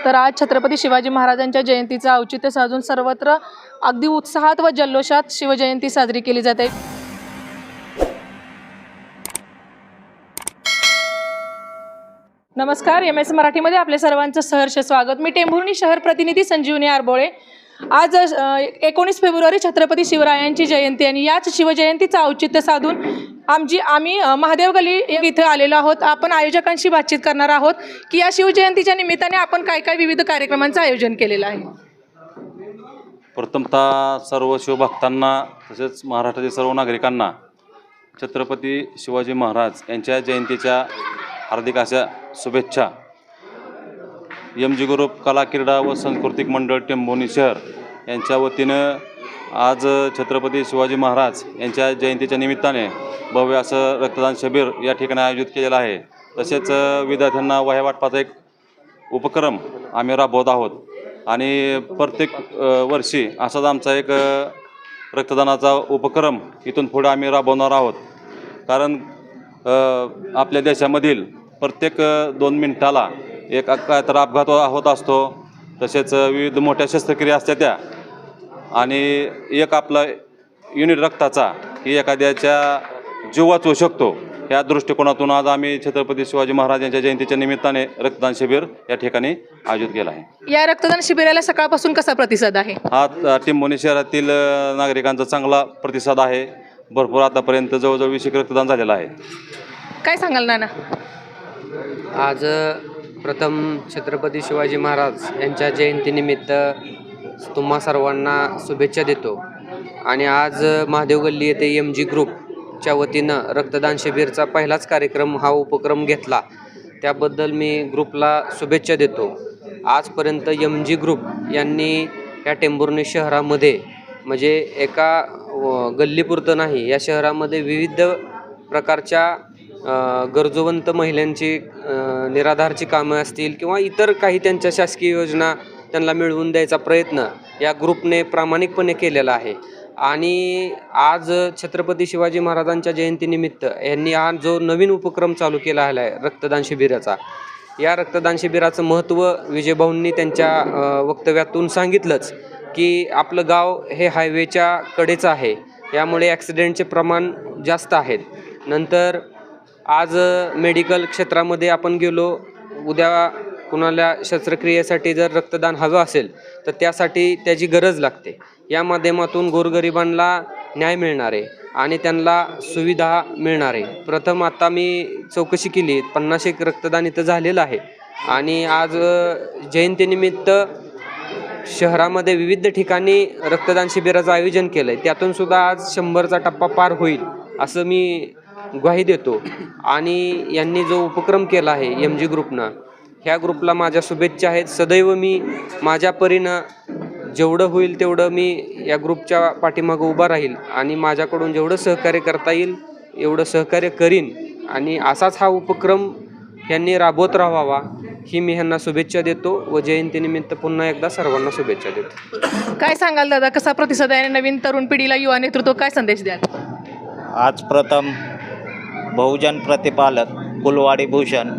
तर आज छत्रपती शिवाजी महाराजांच्या जयंतीचं औचित्य साधून सर्वत्र अगदी उत्साहात व जल्लोषात शिवजयंती साजरी केली जाते। नमस्कार, MS मराठीमध्ये आपले सर्वांचं सहर्ष स्वागत। मी टेंभुर्णी शहर प्रतिनिधी संजीवनी आरबोळे। आज 19 फेब्रुवारी छत्रपती शिवरायांची जयंती आणि याच शिवजयंतीचं औचित्य साधून आम्ही महादेव गल्ली इथे आलेलो आहोत। आपण आयोजकांशी बातचीत करणार आहोत की या शिवजयंतीच्या निमित्ताने आपण काय काय विविध कार्यक्रमांचं आयोजन केलेलं आहे। प्रथमतः सर्व शिवभक्तांना तसेच महाराष्ट्रातील सर्व नागरिकांना छत्रपती शिवाजी महाराज यांच्या जयंतीच्या हार्दिक अशा शुभेच्छा। MG ग्रुप कला क्रीडा व सांस्कृतिक मंडळ टेंभुर्णी शहर यांच्या वतीनं आज छत्रपती शिवाजी महाराज यांच्या जयंतीच्या निमित्ताने भव्य असं रक्तदान शिबिर या ठिकाणी आयोजित केलेलं आहे। तसेच विद्यार्थ्यांना वह्या वाटपाचा एक उपक्रम आम्ही राबवत आहोत आणि प्रत्येक वर्षी असाच आमचा एक रक्तदानाचा उपक्रम इथून पुढे आम्ही राबवणार आहोत। कारण आपल्या देशामधील प्रत्येक 2 मिनिटाला एक काय तर अपघात होत असतो, तसेच विविध मोठ्या शस्त्रक्रिया असतात त्या, आणि एक आपला युनिट रक्ताचा ही एखाद्याच्या जीव वाचवू शकतो। या दृष्टिकोनातून आज आम्ही छत्रपती शिवाजी महाराज यांच्या जयंतीच्या निमित्ताने रक्तदान शिबिर या ठिकाणी आयोजित केलं आहे। या रक्तदान शिबिराला सकाळपासून कसा प्रतिसाद आहे? हा टेंभुर्णी शहरातील नागरिकांचा चांगला प्रतिसाद आहे। भरपूर आतापर्यंत जवळजवळ 20 रक्तदान झालेलं आहे। काय सांगाल नाना? आज प्रथम छत्रपती शिवाजी महाराज यांच्या जयंतीनिमित्त तुम्हा सर्वांना शुभेच्छा देतो आणि आज महादेव गल्ली येथे MG ग्रुपच्या वतीनं रक्तदान शिबिरचा पहिलाच कार्यक्रम हा उपक्रम घेतला, त्याबद्दल मी ग्रुपला शुभेच्छा देतो। आजपर्यंत MG ग्रुप यांनी या टेंभुर्णी शहरामध्ये म्हणजे एका गल्लीपुरतं नाही, या शहरामध्ये विविध प्रकारच्या गरजूवंत महिलांची निराधारची कामं असतील किंवा इतर काही त्यांच्या शासकीय योजना त्यांना मिळवून द्यायचा प्रयत्न या ग्रुपने प्रामाणिकपणे केलेला आहे। आणि आज छत्रपती शिवाजी महाराजांच्या जयंतीनिमित्त यांनी आज जो नवीन उपक्रम चालू केला आहे रक्तदान शिबिराचा, या रक्तदान शिबिराचं महत्त्व विजयभाऊंनी त्यांच्या वक्तव्यातून सांगितलंच की आपलं गाव हे हायवेच्या कडेचं आहे, यामुळे ॲक्सिडेंटचे प्रमाण जास्त आहेत। नंतर आज मेडिकल क्षेत्रामध्ये आपण गेलो, उद्या कुणाला शस्त्रक्रियेसाठी जर रक्तदान हवं असेल तर त्यासाठी त्याची गरज लागते। या माध्यमातून गोरगरिबांना न्याय मिळणार आहे आणि त्यांना सुविधा मिळणार आहे। प्रथम आता मी चौकशी केली, 50 रक्तदान इथं झालेलं आहे आणि आज जयंतीनिमित्त शहरामध्ये विविध ठिकाणी रक्तदान शिबिराचं आयोजन केलं आहे, त्यातूनसुद्धा आज 100चा टप्पा पार होईल असं मी ग्वाही देतो। आणि यांनी जो उपक्रम केला आहे MG ग्रुपनं, ह्या ग्रुपला माझ्या शुभेच्छा आहेत। सदैव मी माझ्या परीनं जेवढं होईल तेवढं मी या ग्रुपच्या पाठीमागं उभा राहील आणि माझ्याकडून जेवढं सहकार्य करता येईल एवढं सहकार्य करीन आणि असाच हा उपक्रम यांनी राबवत राहावा ही मी ह्यांना शुभेच्छा देतो व जयंतीनिमित्त पुन्हा एकदा सर्वांना शुभेच्छा देतो। काय सांगाल दादा, कसा प्रतिसाद आहे? नवीन तरुण पिढीला, युवा नेतृत्व काय संदेश द्याल? आज प्रथम बहुजन प्रतिपालक कुलवाडी भूषण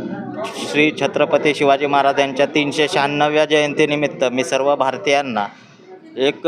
श्री छत्रपती शिवाजी महाराज यांच्या 396व्या जयंतीनिमित्त मी सर्व भारतीयांना एक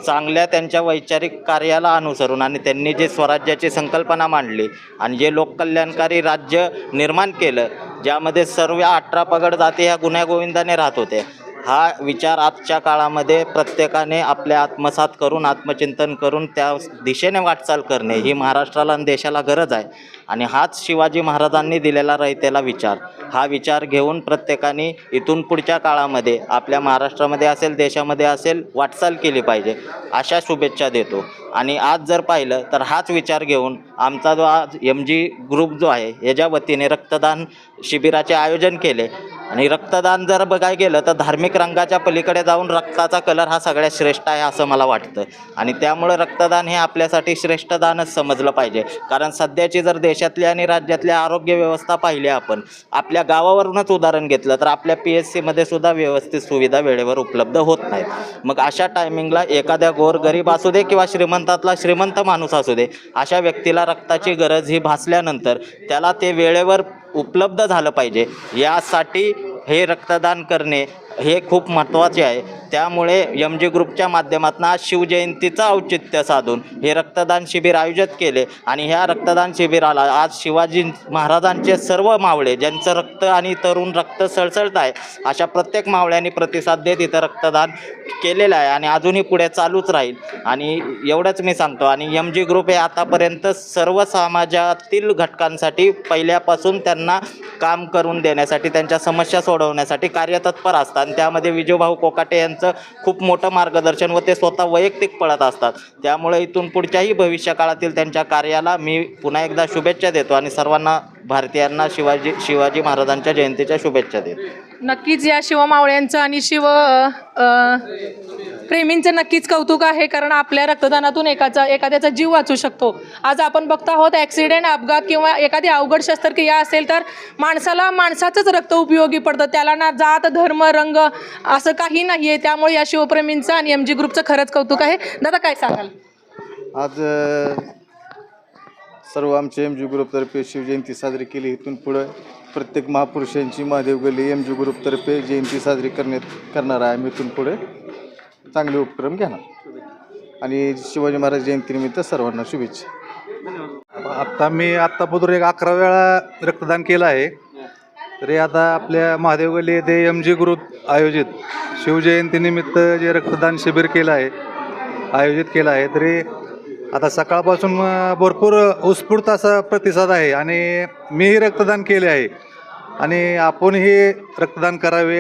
चांगल्या त्यांच्या वैचारिक कार्याला अनुसरून आणि त्यांनी जे स्वराज्याची संकल्पना मांडली आणि जे लोककल्याणकारी राज्य निर्माण केलं, ज्यामध्ये सर्व 18 पगड जाती ह्या गुण्यागोविंदाने राहत होते, हा विचार आजच्या काळामध्ये प्रत्येकाने आपल्या आत्मसात करून आत्मचिंतन करून त्या दिशेने वाटचाल करणे ही महाराष्ट्राला आणि देशाला गरज आहे। आणि हाच शिवाजी महाराजांनी दिलेला रयतेला विचार, हा विचार घेऊन प्रत्येकाने इथून पुढच्या काळामध्ये आपल्या महाराष्ट्रामध्ये असेल देशामध्ये असेल वाटचाल केली पाहिजे अशा शुभेच्छा देतो। आणि आज जर पाहिलं तर हाच विचार घेऊन आमचा जो आज MG ग्रुप जो आहे याच्या वतीने रक्तदान शिबिराचे आयोजन केले। आणि रक्तदान जर बघायला गेलं तर धार्मिक रंगाच्या पलीकडे जाऊन रक्ताचा कलर हा सगळ्यात श्रेष्ठ आहे असं मला वाटतं आणि त्यामुळे रक्तदान हे आपल्यासाठी श्रेष्ठ दानच समजलं पाहिजे। कारण सध्याची जर देशातली आणि राज्यातली आरोग्य व्यवस्था पाहिली, आपण आपल्या गावावरूनच उदाहरण घेतलं तर आपल्या PSCमध्ये सुद्धा व्यवस्थित सुविधा वेळेवर उपलब्ध होत नाहीत। मग अशा टायमिंगला एखाद्या गोरगरीब असू दे किंवा श्रीमंतातला श्रीमंत माणूस असू दे, अशा व्यक्तीला रक्ताची गरज ही भासल्यानंतर त्याला ते वेळेवर उपलब्ध झालं पाहिजे, यासाठी हे रक्तदान करणे हे खूप महत्त्वाचे आहे. त्यामुळे एम जी ग्रुपच्या माध्यमातून आज शिवजयंतीचं औचित्य साधून हे रक्तदान शिबिर आयोजित केले आणि ह्या रक्तदान शिबिराला आज शिवाजी महाराजांचे सर्व मावळे ज्यांचं रक्त आणि तरुण रक्त सळसळत आहे अशा प्रत्येक मावळ्यांनी प्रतिसाद देत इथं रक्तदान केलेलं आहे आणि अजूनही पुढे चालूच राहील. आणि एवढंच मी सांगतो. आणि एम जी ग्रुप हे आतापर्यंत सर्व समाजातील घटकांसाठी पहिल्यापासून त्यांना काम करून देण्यासाठी त्यांच्या समस्या सोडवण्यासाठी कार्यतत्पर असतात. त्यामध्ये विजूभाऊ कोकाटे यांचं खूप मोठं मार्गदर्शन व ते स्वतः वैयक्तिक पळत असतात. त्यामुळे इथून पुढच्याही भविष्यकाळातील त्यांच्या कार्याला मी पुन्हा एकदा शुभेच्छा देतो आणि सर्वांना भारतीयांना शिवाजी महाराजांच्या जयंतीच्या शुभेच्छा देतो. नक्कीच या शिवमावळ्यांचं आणि प्रेमींचं नक्कीच कौतुक आहे, कारण आपल्या रक्तदानातून एखाद्याचा जीव वाचू शकतो. आज आपण बघतो आहोत ॲक्सिडेंट, अपघात किंवा एखादी अवघड शस्त्रक्रिया असेल तर माणसाचंच रक्त उपयोगी पडतं. त्याला ना जात धर्म रंग असं काही नाही आहे. त्यामुळे या शिवप्रेमींचं आणि एम जी ग्रुपचं खरंच कौतुक आहे. दादा काय सांगाल? आज सर्व आमच्या एम जी ग्रुपतर्फे शिवजयंती साजरी केली. इथून पुढं प्रत्येक महापुरुषांची महादेव गल्ली एम जी ग्रुपतर्फे जयंती साजरी करणार आहे. आम्ही इथून पुढे चांगले उपक्रम घेणार आणि शिवाजी महाराज जयंतीनिमित्त सर्वांना शुभेच्छा. आत्तापर्यंत एक 11 वेळा रक्तदान केलं आहे. तरी आता आपल्या महादेव गल्ली येथे एम जी ग्रुप आयोजित शिवजयंतीनिमित्त जे रक्तदान शिबिर आयोजित केलं आहे तरी आता सकाळपासून भरपूर उत्स्फूर्त असा प्रतिसाद आहे आणि मीही रक्तदान केले आहे आणि आपणही रक्तदान करावे.